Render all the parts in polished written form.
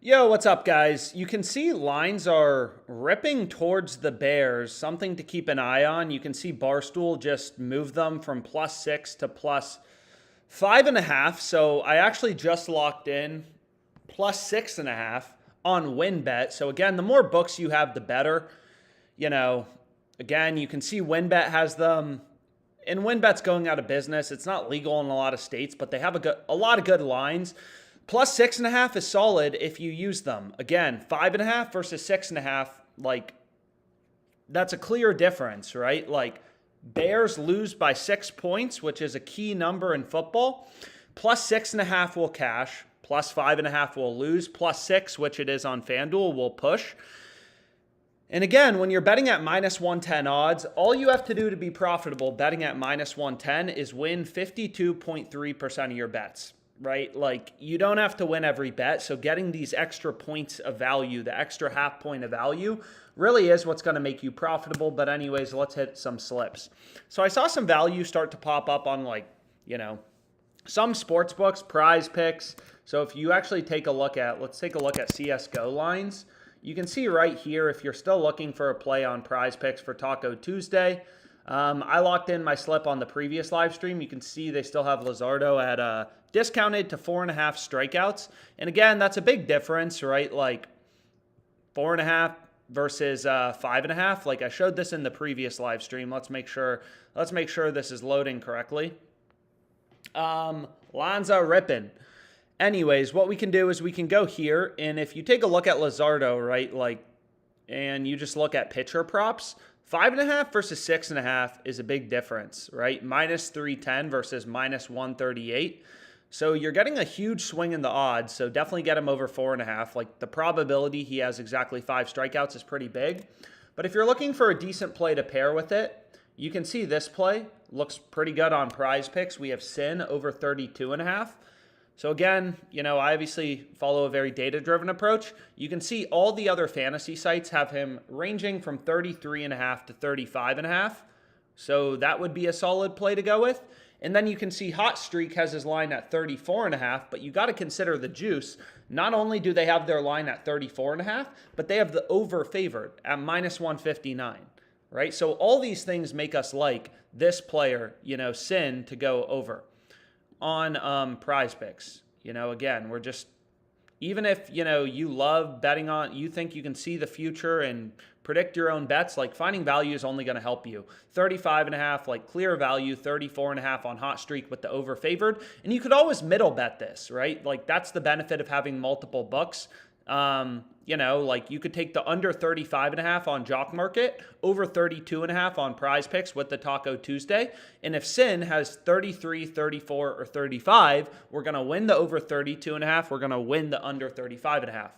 Yo, what's up, guys? You can see lines are ripping towards the Bears, something to keep an eye on. You can see Barstool just move them from +6 to +5.5. So I actually just locked in +6.5 on WinBet. So again, the more books you have, the better. Again, you can see WinBet has them, and WinBet's going out of business. It's not legal in a lot of states, but they have a lot of good lines. +6.5 is solid if you use them. Again, 5.5 versus 6.5, that's a clear difference, right? Bears lose by 6 points, which is a key number in football. +6.5 will cash. +5.5 will lose. +6, which it is on FanDuel, will push. And again, when you're betting at -110 odds, all you have to do to be profitable betting at -110 is win 52.3% of your bets. Right? You don't have to win every bet. So getting these extra points of value, the extra half point of value, really is what's going to make you profitable. But anyways, let's hit some slips. So I saw some value start to pop up on some sports books, PrizePicks. So if you actually take a look at, let's take a look at CSGO lines. You can see right here, if you're still looking for a play on PrizePicks for Taco Tuesday, I locked in my slip on the previous live stream. You can see they still have Lizardo at discounted to 4.5 strikeouts. And again, that's a big difference, right? 4.5 versus 5.5. I showed this in the previous live stream. Let's make sure this is loading correctly. Lanza ripping. Anyways, what we can do is we can go here, and if you take a look at Lizardo, right, and you just look at pitcher props, 5.5 versus 6.5 is a big difference, right? -310 versus -138. So you're getting a huge swing in the odds. So definitely get him over 4.5. The probability he has exactly 5 strikeouts is pretty big. But if you're looking for a decent play to pair with it, you can see this play looks pretty good on PrizePicks. We have Sin over 32.5. So again, I obviously follow a very data-driven approach. You can see all the other fantasy sites have him ranging from 33.5 to 35.5. So that would be a solid play to go with. And then you can see Hot Streak has his line at 34.5, but you got to consider the juice. Not only do they have their line at 34.5, but they have the over favored at -159, right? So all these things make us like this player, Sin, to go over on PrizePicks. Again, we're just, even if, you love betting on, you think you can see the future and predict your own bets, finding value is only going to help you. 35.5, clear value, 34.5 on Hot Streak with the over favored. And you could always middle bet this, right? That's the benefit of having multiple books. You could take the under 35.5 on Jock Market, over 32.5 on PrizePicks with the Taco Tuesday. And if Sin has 33, 34, or 35, we're going to win the over 32.5. We're going to win the under 35.5.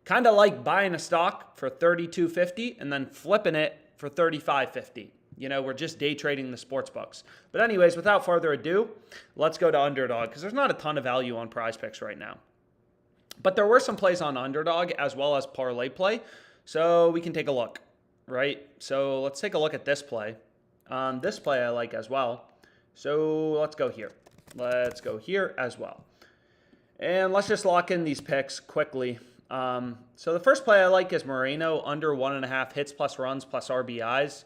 Kind of like buying a stock for $32.50 and then flipping it for $35.50. We're just day trading the sports books. But anyways, without further ado, let's go to Underdog because there's not a ton of value on PrizePicks right now. But there were some plays on Underdog as well as ParlayPlay. So we can take a look, right? So let's take a look at this play. This play I like as well. So let's go here. Let's go here as well. And let's just lock in these picks quickly. So the first play I like is Moreno under 1.5 hits plus runs plus RBIs.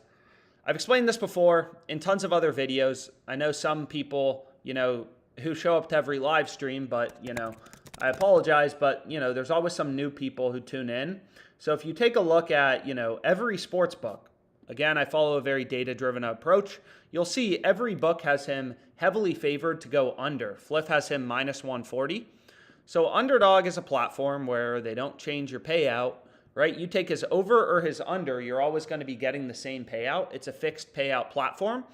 I've explained this before in tons of other videos. I know some people, who show up to every live stream, but, I apologize, but, there's always some new people who tune in. So if you take a look at, every sports book, again, I follow a very data-driven approach. You'll see every book has him heavily favored to go under. Fliff has him -140. So Underdog is a platform where they don't change your payout, right? You take his over or his under, you're always going to be getting the same payout. It's a fixed payout platform.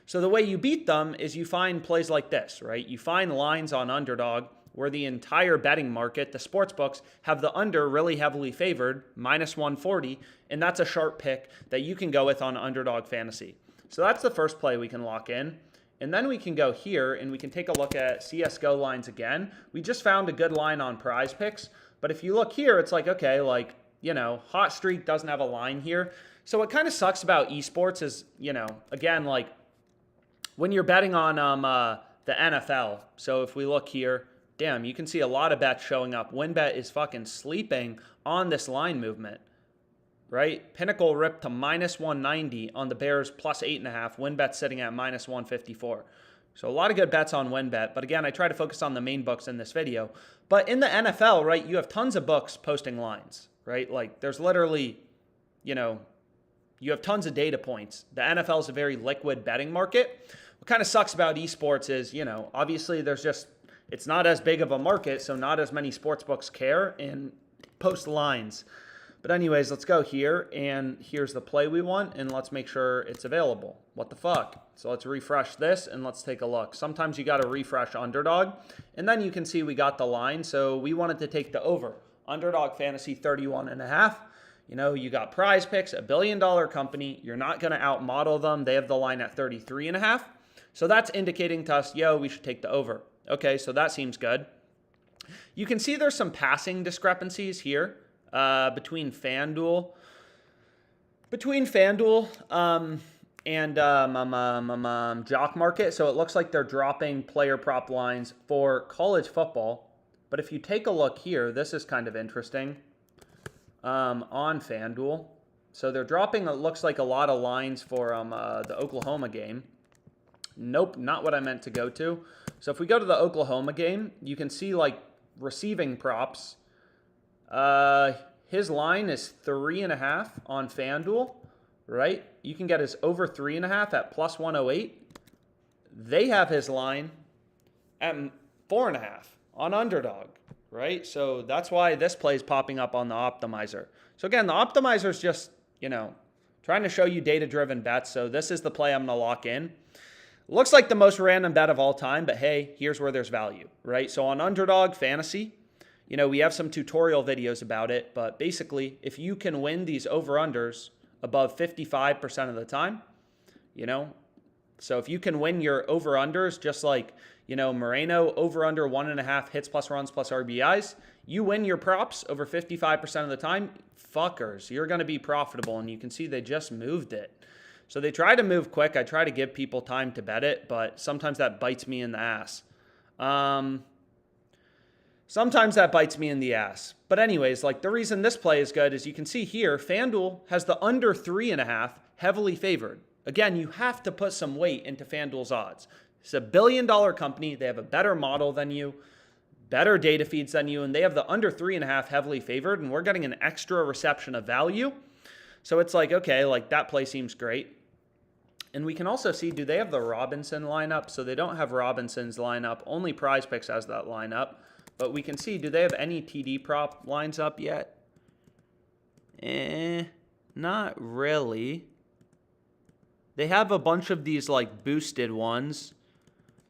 So the way you beat them is you find plays like this, right? You find lines on Underdog where the entire betting market, the sports books, have the under really heavily favored, -140, and that's a sharp pick that you can go with on Underdog Fantasy. So that's the first play we can lock in. And then we can go here and we can take a look at CSGO lines again. We just found a good line on PrizePicks. But if you look here, it's okay, Hot Streak doesn't have a line here. So what kind of sucks about esports is, again, when you're betting on the NFL. So if we look here, damn, you can see a lot of bets showing up. WinBet is fucking sleeping on this line movement, right? Pinnacle ripped to minus 190 on the Bears plus 8.5. WinBet sitting at minus 154. So a lot of good bets on WinBet. But again, I try to focus on the main books in this video. But in the NFL, right, you have tons of books posting lines, right? Like there's literally, you have tons of data points. The NFL is a very liquid betting market. What kind of sucks about esports is, obviously it's not as big of a market, so not as many sports books care and post lines. But anyways, let's go here, and here's the play we want, and let's make sure it's available. What the fuck? So let's refresh this, and let's take a look. Sometimes you got to refresh Underdog, and then you can see we got the line. So we wanted to take the over. Underdog Fantasy 31.5. You got PrizePicks, $1 billion company. You're not going to outmodel them. They have the line at 33.5. So that's indicating to us, we should take the over. Okay, so that seems good. You can see there's some passing discrepancies here between FanDuel and JockMKT. So it looks like they're dropping player prop lines for college football. But if you take a look here, this is kind of interesting on FanDuel. So they're dropping, it looks like, a lot of lines for the Oklahoma game. Nope, not what I meant to go to. So if we go to the Oklahoma game, you can see like receiving props. His line is 3.5 on FanDuel, right? You can get his over 3.5 at plus 108. They have his line at 4.5 on Underdog, right? So that's why this play is popping up on the optimizer. So again, the optimizer is just, trying to show you data-driven bets. So this is the play I'm going to lock in. Looks like the most random bet of all time, but hey, here's where there's value, right? So on Underdog Fantasy, we have some tutorial videos about it, but basically, if you can win these over-unders above 55% of the time, so if you can win your over-unders, just like, Moreno, over-under 1.5 hits plus runs plus RBIs, you win your props over 55% of the time, fuckers, you're going to be profitable, and you can see they just moved it. So they try to move quick. I try to give people time to bet it, but sometimes that bites me in the ass. But anyways, like the reason this play is good is you can see here, FanDuel has the under 3.5 heavily favored. Again, you have to put some weight into FanDuel's odds. It's $1 billion company. They have a better model than you, better data feeds than you, and they have the under 3.5 heavily favored, and we're getting an extra reception of value. So it's like, okay, like that play seems great. And we can also see, do they have the Robinson lineup? So they don't have Robinson's lineup. Only PrizePicks has that lineup. But we can see, do they have any TD prop lines up yet? Not really. They have a bunch of these like boosted ones.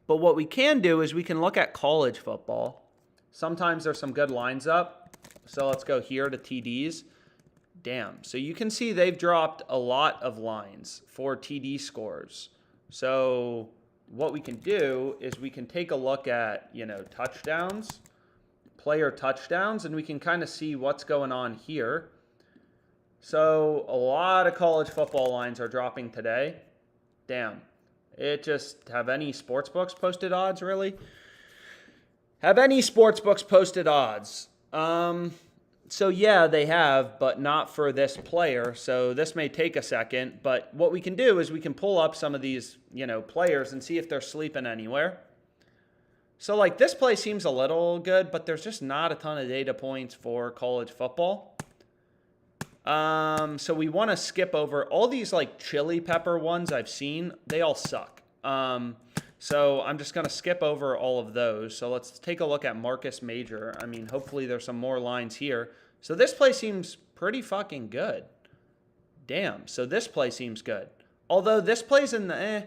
But what we can do is we can look at college football. Sometimes there's some good lines up. So let's go here to TDs. Damn. So you can see they've dropped a lot of lines for TD scores. So what we can do is we can take a look at, touchdowns, player touchdowns, and we can kind of see what's going on here. So a lot of college football lines are dropping today. Damn. Have any sports books posted odds, really? Have any sports books posted odds? So yeah, they have, but not for this player. So this may take a second, but what we can do is we can pull up some of these, players and see if they're sleeping anywhere. So like this play seems a little good, but there's just not a ton of data points for college football. So we want to skip over all these like chili pepper ones I've seen. They all suck. So I'm just going to skip over all of those. So let's take a look at Marcus Major. I mean, hopefully there's some more lines here. So this play seems pretty fucking good. Damn. So this play seems good. Although this play's in the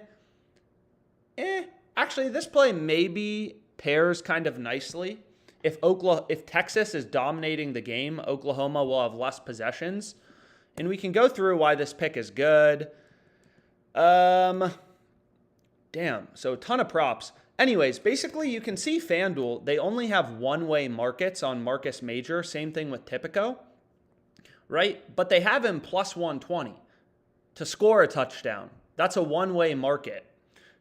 Actually, this play maybe pairs kind of nicely. If Texas is dominating the game, Oklahoma will have less possessions. And we can go through why this pick is good. Damn. So a ton of props. Anyways, basically you can see FanDuel, they only have one-way markets on Marcus Major. Same thing with Typico, right? But they have him plus 120 to score a touchdown. That's a one-way market.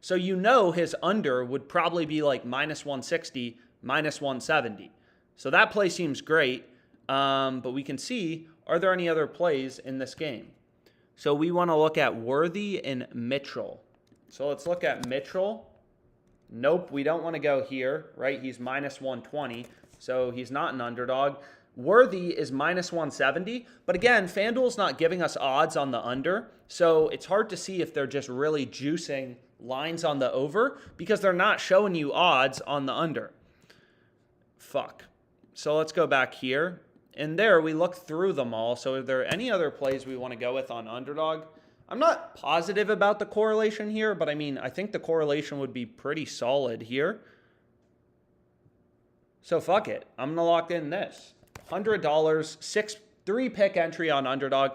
So his under would probably be like minus 160, minus 170. So that play seems great, but we can see, are there any other plays in this game? So we want to look at Worthy and Mitchell. So let's look at Mitchell. Nope, we don't want to go here, right? He's minus 120, so he's not an underdog. Worthy is minus 170, but again, FanDuel's not giving us odds on the under, so it's hard to see if they're just really juicing lines on the over because they're not showing you odds on the under. Fuck. So let's go back here. And there, we look through them all. So are there any other plays we want to go with on underdog? I'm not positive about the correlation here, but I mean, I think the correlation would be pretty solid here. So fuck it. I'm going to lock in this. $100, 3-pick entry on underdog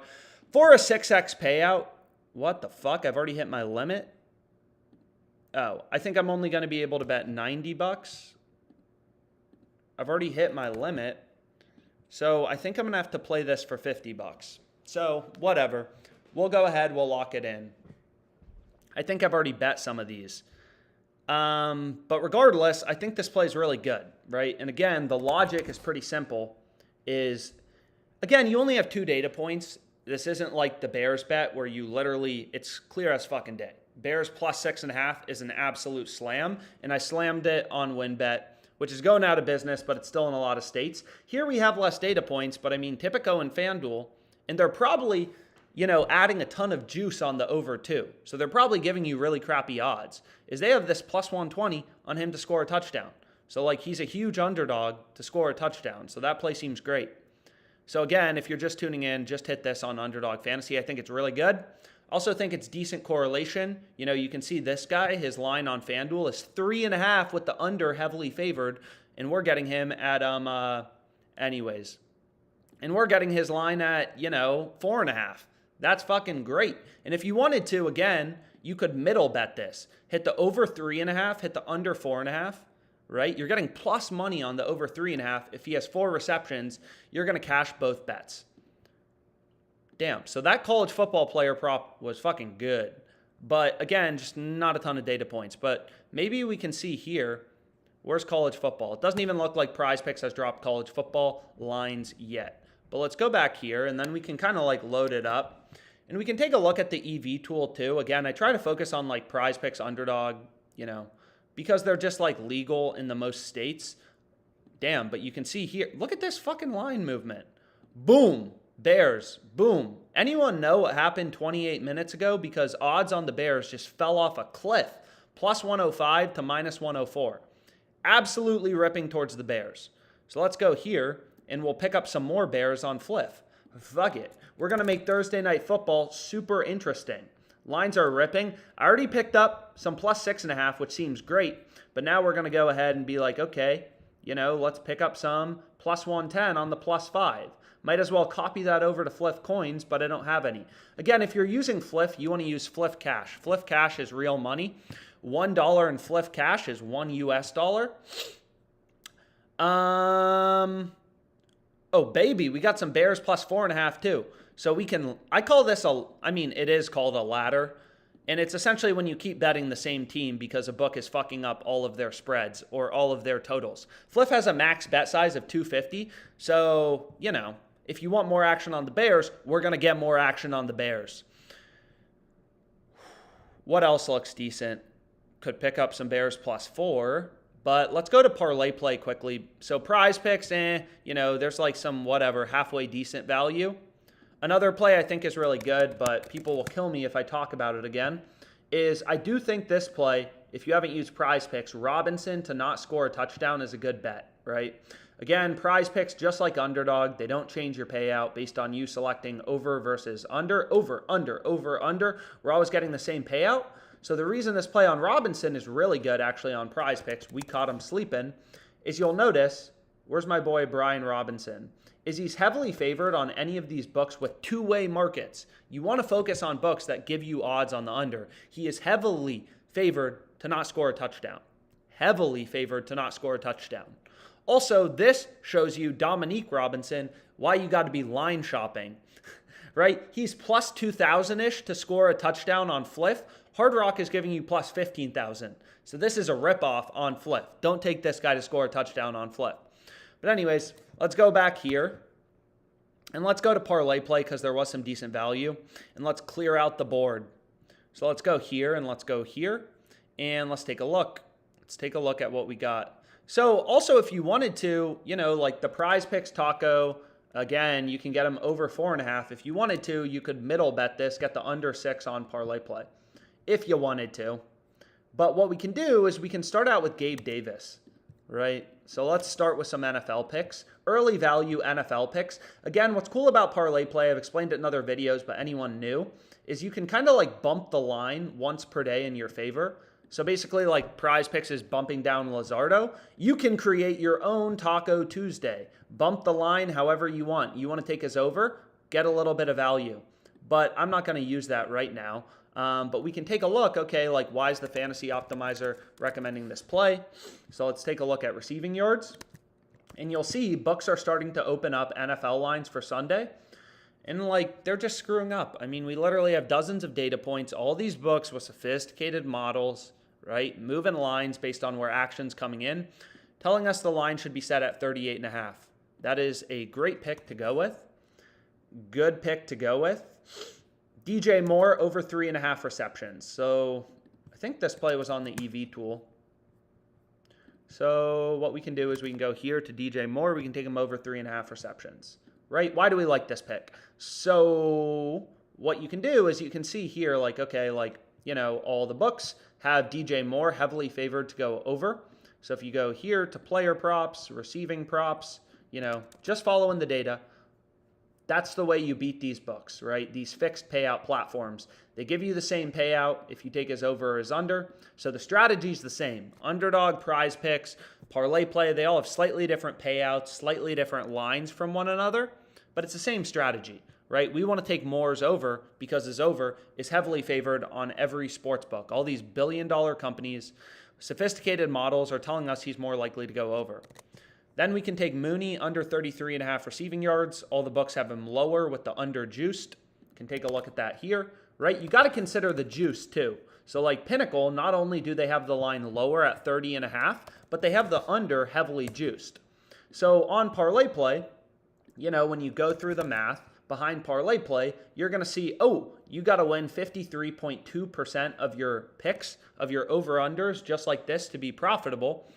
for a 6x payout. What the fuck? I've already hit my limit. Oh, I think I'm only going to be able to bet $90. I've already hit my limit. So I think I'm going to have to play this for $50. So whatever. We'll go ahead. We'll lock it in. I think I've already bet some of these. But regardless, I think this play is really good, right? And again, the logic is pretty simple. Again, you only have 2 data points. This isn't like the Bears bet where you literally, it's clear as fucking day. Bears plus 6.5 is an absolute slam. And I slammed it on WinBet, which is going out of business, but it's still in a lot of states. Here we have less data points, but I mean, Tipico and FanDuel, and they're probably, adding a ton of juice on the over too. So they're probably giving you really crappy odds. They have this plus 120 on him to score a touchdown. So he's a huge underdog to score a touchdown. So that play seems great. So again, if you're just tuning in, just hit this on Underdog Fantasy. I think it's really good. Also think it's decent correlation. You can see this guy, his line on FanDuel is 3.5 with the under heavily favored, and we're getting him at anyways. And we're getting his line at 4.5. That's fucking great. And if you wanted to, again, you could middle bet this. Hit the over 3.5, hit the under 4.5. Right? You're getting plus money on the over 3.5. If he has 4 receptions, you're going to cash both bets. Damn. So that college football player prop was fucking good. But again, just not a ton of data points. But maybe we can see here, where's college football? It doesn't even look like PrizePicks has dropped college football lines yet. But let's go back here, and then we can kind of load it up. And we can take a look at the EV tool too. Again, I try to focus on PrizePicks, Underdog, because they're just legal in the most states. Damn, but you can see here, look at this fucking line movement. Boom, Bears, boom. Anyone know what happened 28 minutes ago? Because odds on the Bears just fell off a cliff. Plus 105 to minus 104. Absolutely ripping towards the Bears. So let's go here, and we'll pick up some more Bears on Fliff. Fuck it. We're going to make Thursday Night Football super interesting. Lines are ripping. I already picked up some plus 6.5, which seems great. But now we're going to go ahead and be okay, let's pick up some plus 110 on the plus 5. Might as well copy that over to Fliff Coins, but I don't have any. Again, if you're using Fliff, you want to use Fliff Cash. Fliff Cash is real money. $1 in Fliff Cash is $1 US. Oh, baby, we got some Bears plus 4.5 too. So I call this it is called a ladder. And it's essentially when you keep betting the same team because a book is fucking up all of their spreads or all of their totals. Fliff has a max bet size of 250. So, if you want more action on the Bears, we're going to get more action on the Bears. What else looks decent? Could pick up some Bears plus 4. But let's go to ParlayPlay quickly. So PrizePicks, there's some halfway decent value. Another play I think is really good, but people will kill me if I talk about it again, is I do think this play, if you haven't used PrizePicks, Robinson to not score a touchdown is a good bet, right? Again, PrizePicks, just like Underdog, they don't change your payout based on you selecting over versus under, over, under, over, under. We're always getting the same payout. So the reason this play on Robinson is really good actually on PrizePicks, we caught him sleeping, is you'll notice, where's my boy Brian Robinson? Is he's heavily favored on any of these books with two-way markets. You want to focus on books that give you odds on the under. He is heavily favored to not score a touchdown. Heavily favored to not score a touchdown. Also, this shows you Dominique Robinson, why you got to be line shopping. right? He's plus 2,000-ish to score a touchdown on Fliff. Hard Rock is giving you plus 15,000. So this is a ripoff on Fliff. Don't take this guy to score a touchdown on Fliff. But anyways, let's go back here. And let's go to Parlay Play because there was some decent value. And let's clear out the board. So let's go here and let's go here. And let's take a look. Let's take a look at what we got. So also if you wanted to, you know, like the PrizePicks Taco, again, you can get them over 4.5. If you wanted to, you could middle bet this, get the under 6 on Parlay Play if you wanted to. But what we can do is we can start out with Gabe Davis, right? So let's start with some NFL picks. Early value NFL picks. Again, what's cool about Parlay Play, I've explained it in other videos, but anyone new, is you can kind of like bump the line once per day in your favor. So basically like PrizePicks is bumping down Lizardo. You can create your own Taco Tuesday. Bump the line however you want. You want to take us over, get a little bit of value. But I'm not going to use that right now. But we can take a look, okay, like why is the Fantasy Optimizer recommending this play? So let's take a look at receiving yards. And you'll see books are starting to open up NFL lines for Sunday. And like, they're just screwing up. I mean, we literally have dozens of data points, all these books with sophisticated models, right? Moving lines based on where action's coming in, telling us the line should be set at 38.5. That is a great pick to go with. Good pick to go with. DJ Moore over 3.5 receptions. So I think this play was on the EV tool. So what we can do is we can go here to DJ Moore. We can take him over 3.5 receptions, right? Why do we like this pick? So what you can do is you can see here, like, okay, like, you know, all the books have DJ Moore heavily favored to go over. So if you go here to player props, receiving props, you know, just following the data, that's the way you beat these books, right? These fixed payout platforms. They give you the same payout if you take his over or his under. So the strategy's the same. Underdog, PrizePicks, Parlay Play, they all have slightly different payouts, slightly different lines from one another, but it's the same strategy, right? We want to take Moore's over because his over is heavily favored on every sports book. All these billion-dollar companies, sophisticated models are telling us he's more likely to go over. Then we can take Mooney under 33.5 receiving yards. All the books have him lower with the under juiced. Can take a look at that here, right? You got to consider the juice too. So like Pinnacle, not only do they have the line lower at 30.5, but they have the under heavily juiced. So on Parlay Play, you know, when you go through the math behind Parlay Play, you're going to see, oh, you got to win 53.2% of your picks, of your over-unders, just like this to be profitable.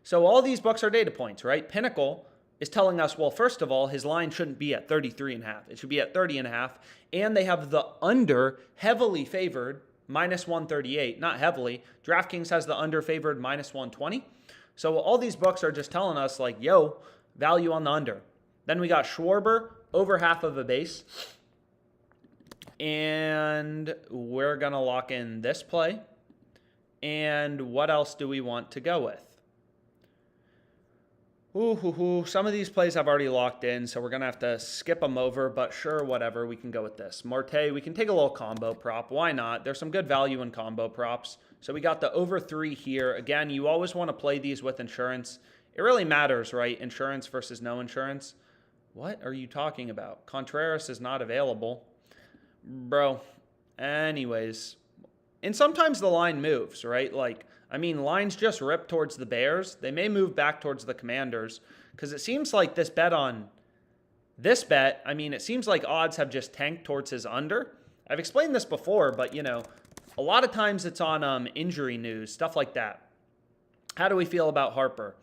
So all these books are data points, right? Pinnacle is telling us, well, first of all, his line shouldn't be at 33.5. It should be at 30.5. And they have the under heavily favored minus 138. Not heavily. DraftKings has the under favored minus 120. So all these books are just telling us like, yo, value on the under. Then we got Schwarber over half of a base. And we're going to lock in this play. And what else do we want to go with? Some of these plays I've already locked in, so we're going to have to skip them over, but sure, whatever, we can go with this. Marte, we can take a little combo prop. Why not? There's some good value in combo props. So we got the over 3 here. Again, you always want to play these with insurance. It really matters, right? Insurance versus no insurance. What are you talking about? Contreras is not available. Bro, anyways. And sometimes the line moves, right? Like, I mean, lines just rip towards the Bears. They may move back towards the Commanders because it seems like this bet, I mean, it seems like odds have just tanked towards his under. I've explained this before, but, you know, a lot of times it's on injury news, stuff like that. How do we feel about Harper?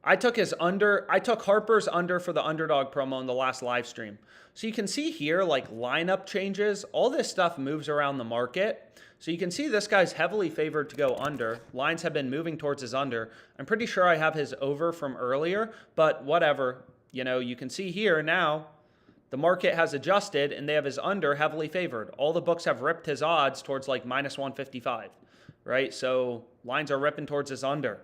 I took Harper's under for the Underdog promo in the last live stream. So you can see here, like lineup changes, all this stuff moves around the market. So you can see this guy's heavily favored to go under. Lines have been moving towards his under. I'm pretty sure I have his over from earlier, but whatever. You know, you can see here now the market has adjusted and they have his under heavily favored. All the books have ripped his odds towards like minus 155, right? So lines are ripping towards his under.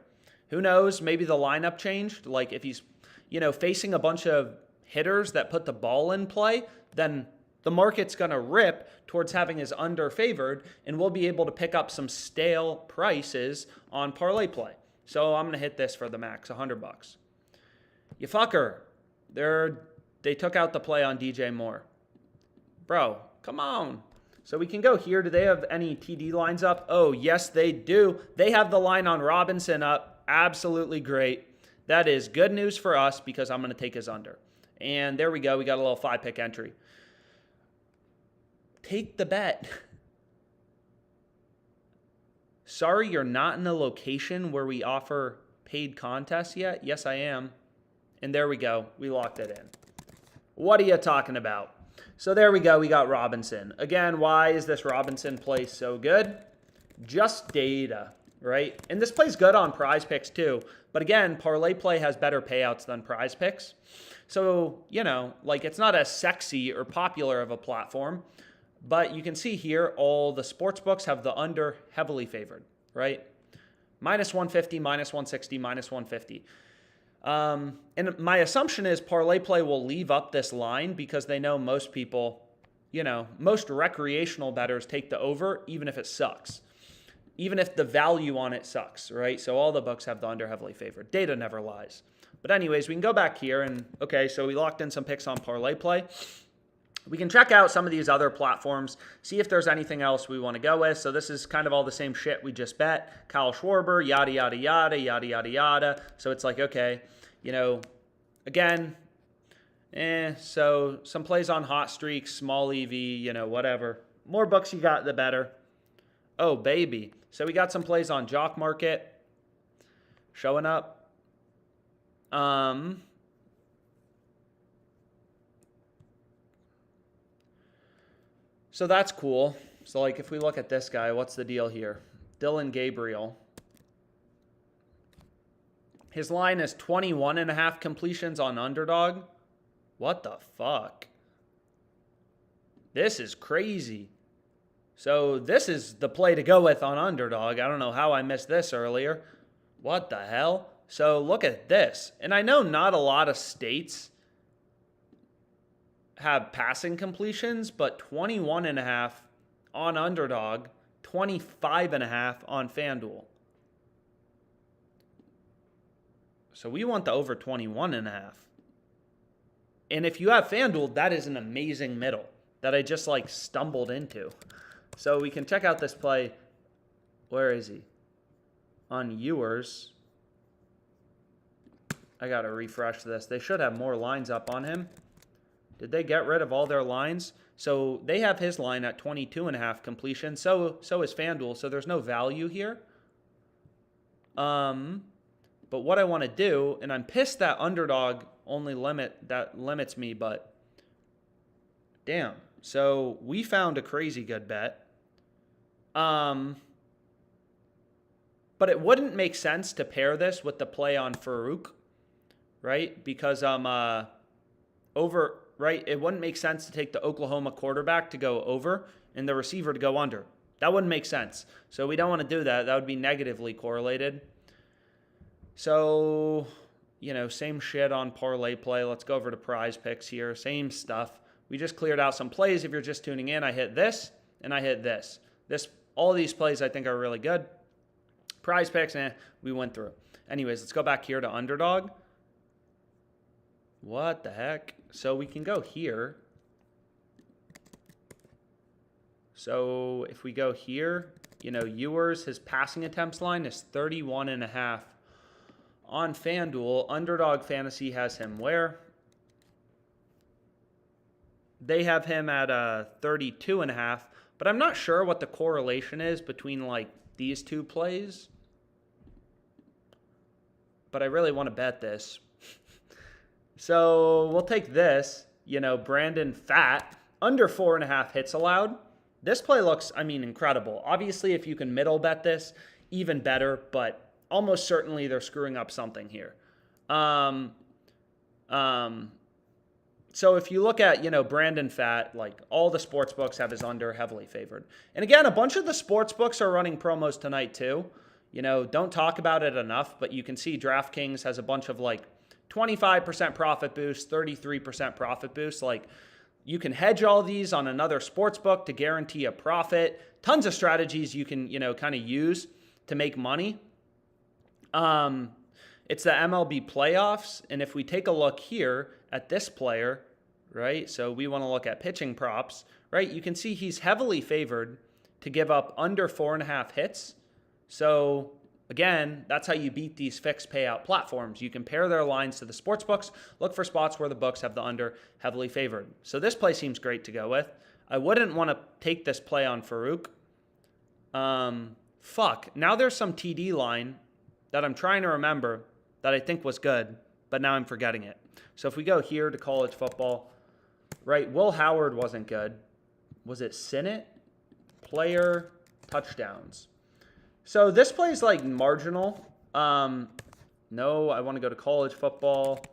Who knows? Maybe the lineup changed. Like if he's, you know, facing a bunch of hitters that put the ball in play, then the market's going to rip towards having his under favored, and we'll be able to pick up some stale prices on Parlay Play. So I'm going to hit this for the max, $100. You fucker. They took out the play on DJ Moore. Bro, come on. So we can go here. Do they have any TD lines up? Oh, yes, they do. They have the line on Robinson up. Absolutely great. That is good news for us because I'm going to take his under. And there we go. We got a little 5-pick entry. Take the bet. Sorry, you're not in the location where we offer paid contests yet? Yes, I am. And there we go. We locked it in. What are you talking about? So there we go. We got Robinson. Again, why is this Robinson play so good? Just data, right? And this plays good on PrizePicks too. But again, ParlayPlay has better payouts than PrizePicks. So, you know, like it's not as sexy or popular of a platform. But you can see here, all the sports books have the under heavily favored, right? Minus 150, minus 160, minus 150. And my assumption is ParlayPlay will leave up this line because they know most people, you know, most recreational bettors take the over even if it sucks. Even if the value on it sucks, right? So all the books have the under heavily favored. Data never lies. But anyways, we can go back here and, okay, so we locked in some picks on ParlayPlay. We can check out some of these other platforms, see if there's anything else we want to go with. So this is kind of all the same shit we just bet. Kyle Schwarber, yada, yada, yada, yada, yada, yada. So it's like, okay, you know, again, so some plays on hot streaks, small EV, you know, whatever. More books you got, the better. Oh, baby. So we got some plays on Jock Market showing up. So that's cool. So like if we look at this guy, what's the deal here? Dylan Gabriel. His line is 21.5 completions on Underdog. What the fuck? This is crazy. So this is the play to go with on Underdog. I don't know how I missed this earlier. What the hell? So look at this. And I know not a lot of states have passing completions, but 21.5 on Underdog, 25.5 on FanDuel. So we want the over 21.5. And if you have FanDuel, that is an amazing middle that I just like stumbled into. So we can check out this play. Where is he? On Ewers. I got to refresh this. They should have more lines up on him. Did they get rid of all their lines? So they have his line at 22.5 completion. So is FanDuel. So there's no value here. But what I want to do, and I'm pissed that Underdog only limits me, but damn. So we found a crazy good bet. But it wouldn't make sense to pair this with the play on Farouk, right? Because over. Right? It wouldn't make sense to take the Oklahoma quarterback to go over and the receiver to go under. That wouldn't make sense. So we don't want to do that. That would be negatively correlated. So, you know, same shit on ParlayPlay. Let's go over to PrizePicks here. Same stuff. We just cleared out some plays. If you're just tuning in, I hit this and I hit this. All these plays I think are really good. PrizePicks, we went through. Anyways, let's go back here to Underdog. What the heck? So we can go here. So if we go here, you know, Ewers, his passing attempts line is 31.5. On FanDuel, Underdog Fantasy has him where? They have him at 32.5, but I'm not sure what the correlation is between like these two plays. But I really want to bet this. So we'll take this, you know, Brandon Fat, under 4.5 hits allowed. This play looks, I mean, incredible. Obviously, if you can middle bet this, even better, but almost certainly they're screwing up something here. So if you look at, you know, Brandon Fat, like all the sports books have his under heavily favored. And again, a bunch of the sports books are running promos tonight too. You know, don't talk about it enough, but you can see DraftKings has a bunch of like 25% profit boost, 33% profit boost. Like you can hedge all these on another sports book to guarantee a profit. Tons of strategies you can, you know, kind of use to make money. It's the MLB playoffs. And if we take a look here at this player, right? So we want to look at pitching props, right? You can see he's heavily favored to give up under 4.5 hits. So again, that's how you beat these fixed payout platforms. You compare their lines to the sports books, look for spots where the books have the under heavily favored. So this play seems great to go with. I wouldn't want to take this play on Farouk. Now there's some TD line that I'm trying to remember that I think was good, but now I'm forgetting it. So if we go here to college football, right, Will Howard wasn't good. Was it Sinnott? Player touchdowns. So this play is like marginal. No, I want to go to college football.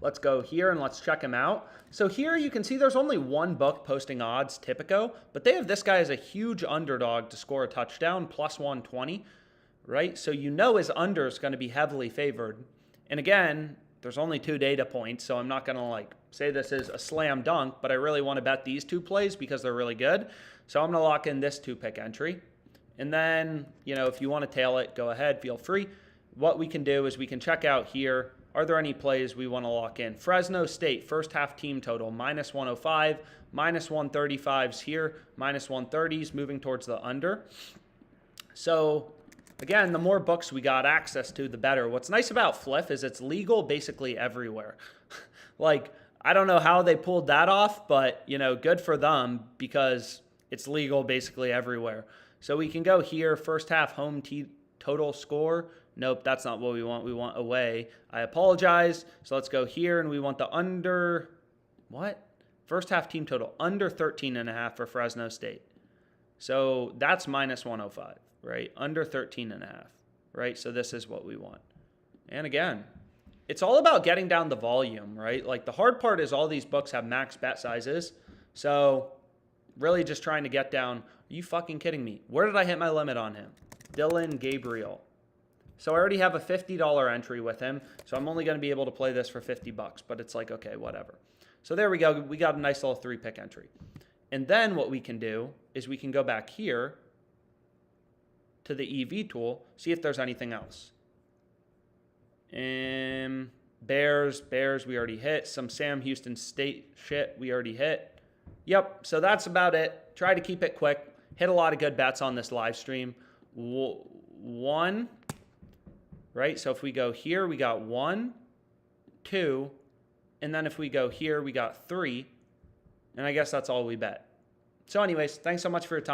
Let's go here and let's check him out. So here you can see there's only one book posting odds, Tipico, but they have this guy as a huge underdog to score a touchdown, plus 120, right? So you know his under is going to be heavily favored. And again, there's only 2 data points, so I'm not going to like say this is a slam dunk, but I really want to bet these 2 plays because they're really good. So I'm going to lock in this 2-pick entry. And then, you know, if you want to tail it, go ahead, feel free. What we can do is we can check out here. Are there any plays we want to lock in? Fresno State, first half team total, minus 105, minus 135s here, minus 130s, moving towards the under. So, again, the more books we got access to, the better. What's nice about Fliff is it's legal basically everywhere. Like, I don't know how they pulled that off, but, you know, good for them because it's legal basically everywhere. So we can go here, first half home total score. Nope, that's not what we want. We want away. I apologize. So let's go here, and we want the under, what? First half team total, under 13.5 for Fresno State. So that's minus 105, right? Under 13.5, right? So this is what we want. And again, it's all about getting down the volume, right? Like the hard part is all these books have max bet sizes. So really just trying to get down. Are you fucking kidding me? Where did I hit my limit on him? Dylan Gabriel. So I already have a $50 entry with him, so I'm only going to be able to play this for $50, but it's like, okay, whatever. So there we go. We got a nice little 3-pick entry. And then what we can do is we can go back here to the EV tool, see if there's anything else. Bears, we already hit. Some Sam Houston State shit we already hit. Yep, so that's about it. Try to keep it quick. Hit a lot of good bets on this live stream. 1... right? So if we go here, we got 1, 2, and then if we go here, we got 3, and I guess that's all we bet. So anyways, thanks so much for your time.